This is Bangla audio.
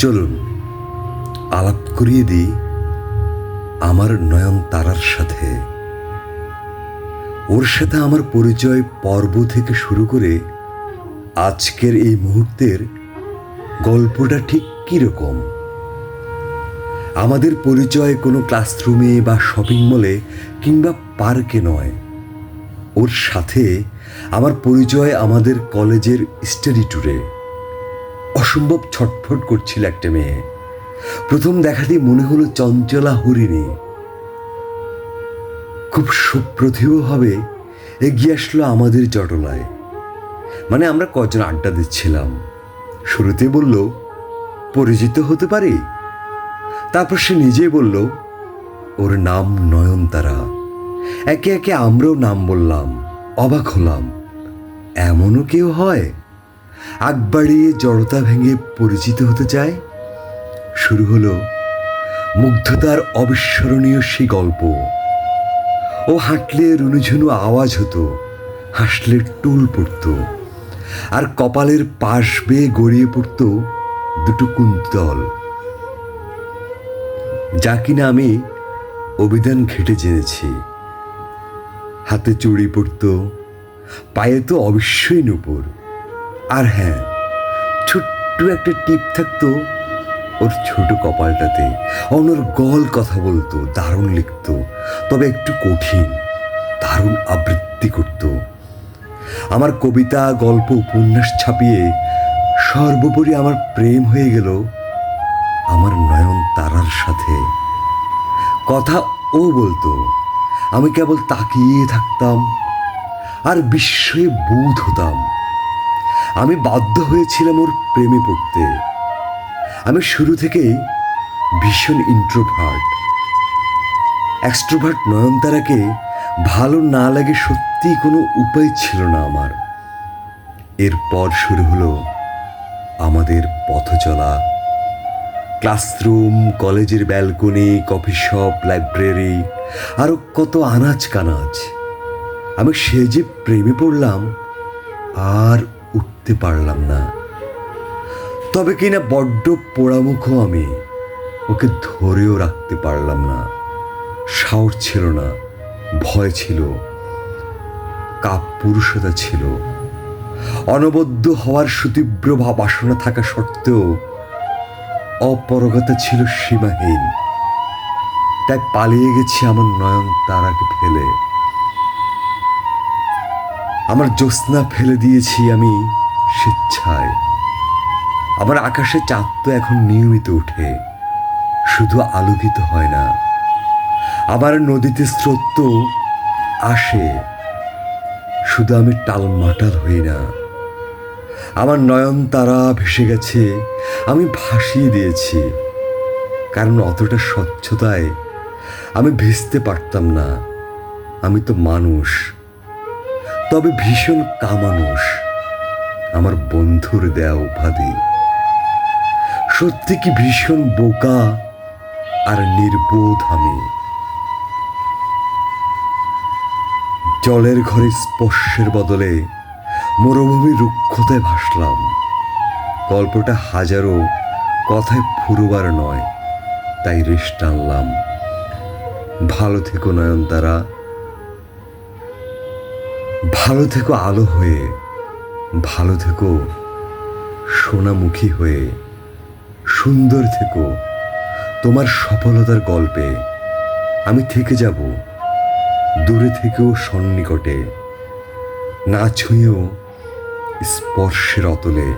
চলুন আলাপ করিয়ে দিই আমার নয়নতারার সাথে। ওর সাথে আমার পরিচয় পর্ব থেকে শুরু করে আজকের এই মুহূর্তের গল্পটা ঠিক কীরকম। আমাদের পরিচয় কোনো ক্লাসরুমে বা শপিং মলে কিংবা পার্কে নয়। ওর সাথে আমার পরিচয় আমাদের কলেজের স্টাডি ট্যুরে। অসম্ভব ছটফট করছিল একটা মেয়ে। প্রথম দেখাতেই মনে হলো চঞ্চলা হরিণী। খুব সুপ্রতিভভাবে এগিয়ে আসলো আমাদের জটলায়। মানে আমরা কজন আড্ডা দিচ্ছিলাম। শুরুতে বলল, পরিচিত হতে পারি? তারপর সে নিজেই বলল ওর নাম নয়নতারা। একে একে আমরাও নাম বললাম। অবাক হলাম, এমনও কেউ হয় আগ বাড়িয়ে জড়তা ভেঙে পরিচিত হতে চায়। শুরু হলো মুগ্ধতার অবিস্মরণীয় সেই গল্প। ও হাঁটলে রুনুঝুনু আওয়াজ হতো, হাসলে টুল পড়ত, আর কপালের পাশ বেয়ে গড়িয়ে পড়ত দুটো কুন্তল, যা কিনা আমি অভিধান ঘেটে জেনেছি। হাতে চুড়ি পড়ত, পায়ে তো অবশ্যই নূপুর। আর হ্যাঁ, ছোট্ট একটা টিপ থাকতো ওর ছোট কপালটাতে। অনর্গল কথা বলতো, দারুণ লিখত, তবে একটু কঠিন। দারুণ আবৃত্তি করত। আমার কবিতা, গল্প, উপন্যাস ছাপিয়ে সর্বোপরি আমার প্রেম হয়ে গেল আমার নয়নতারার সাথে। কথা ও বলতো, আমি কেবল তাকিয়ে থাকতাম আর বিস্ময়ে বোধ হতাম। আমি বাধ্য হয়েছিলাম ওর প্রেমে পড়তে। আমি শুরু থেকেই ভীষণ ইন্ট্রোভার্ট। এক্সট্রোভার্ট নয়নতারাকে ভালো না লাগে সত্যিই কোনো উপায় ছিল না আমার। এরপর শুরু হলো আমাদের পথ চলা। ক্লাসরুম, কলেজের ব্যালকনি, কফি শপ, লাইব্রেরি, আরও কত আনাজ কানাজ। আমি সে যে প্রেমে পড়লাম আর উঠতে পারলাম না। তবে কিনা বড্ড পোড়ামুখো আমি। ওকে ধরেও রাখতে পারলাম না। সাহস ছিল না, ভয় ছিল, কাপুরুষতা ছিল। অনবদ্য হওয়ার সুতীব্র বাসনা থাকা সত্ত্বেও অপারগতা ছিল সীমাহীন। তাই পালিয়ে গেছি আমার নয়নতারাকে ফেলে। আমার জ্যোৎস্না ফেলে দিয়েছি আমি স্বেচ্ছায়। আমার আকাশে চাঁদ তো এখন নিয়মিত ওঠে, শুধু আলোকিত হয় না। আমার নদীতে স্রোত তো আসে, শুধু আমি টালমাটাল হই না। আমার নয়নতারা ভেসে গেছে, আমি ভাসিয়ে দিয়েছি। কারণ অতটা স্বচ্ছতায় আমি ভেসতে পারতাম না। আমি তো মানুষ, তবে ভীষণ কামানুষ। আমার বন্ধুর দেয়া উপাধি। সত্যি কি ভীষণ বোকা আর নির্বোধ আমি। জলের ঘরে স্পর্শের বদলে মরুভূমির রুক্ষতায় ভাসলাম। গল্পটা হাজারো কথায় ফুরোবার নয়, তাই রেশ টানলাম। ভালো থেকো নয়নতারা, ভালো থেকো আলো হয়ে, ভালো থেকো সোনামুখী হয়ে, সুন্দর থেকো তোমার সফলতার গল্পে। আমি থেকে যাব দূরে থেকেও সন্নিকটে, না ছুঁয়েও স্পর্শের অতলে।